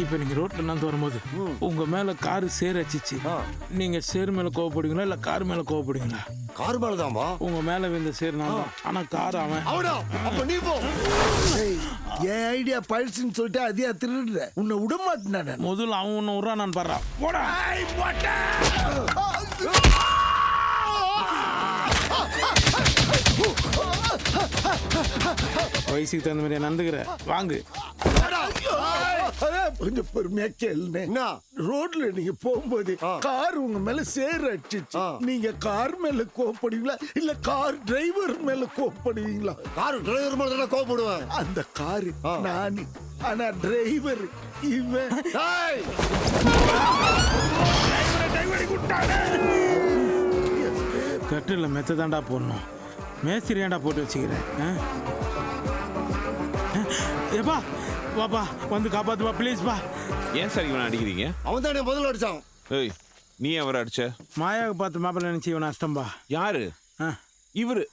இப்போ நீங்கள் ரோட்டில் நடந்து வரும்போது உங்கள் மேலே காரு சேர் அச்சிச்சு, நீங்கள் சேர் மேலே கோவப்படுவீங்களா இல்லை கார் மேலே கோவப்படுவீங்களா? கார் மேலதான்பா. உங்கள் மேலே விழுந்த சேர் நான் தான், ஆனால் கார் அவன். அவடா அப்ப நீ போ. என் ஐடியா பழசுன்னு சொல்லிட்டு அதியா திருடுற, உன்னை விட மாட்டேன். முதல்ல அவன் ஒன்று விட்றான், நான் பாடுறான் போடா. வயசுக்கு தகுந்த மாதிரி நடந்துக்கிற வாங்கு. கொஞ்சம் பொறுமையா கேளுங்க. ரோட்ல நீங்க போகும்போது கார் உங்க மேல சேர் அடிச்சிச்சு, நீங்க கார் மேல கோவப்படுவீங்களா இல்ல கார் டிரைவர் மேல கோவப்படுவீங்களா? கார் டிரைவர் மேல தான் கோவப்படுவேன். அந்த காரு நானு, ஆனா டிரைவர் இவன். கட்டில மெத்த தாண்டா போடணும், மேஸ்திரி ஏன்டா போட்டு வச்சுக்கிறேன். ஏப்பா வாப்பா, வந்து காப்பாத்துப்பா ப்ளீஸ்ப்பா. ஏன் சார் இவனை அடிக்கிறீங்க? அவன் தான் முதல்ல அடிச்சான். ஏய், நீ அவரை அடிச்ச? மாயாவை பார்த்து மாப்பிள்ளை நினைச்சு இவன் அஷ்டம்பா. யாரு? இவரு.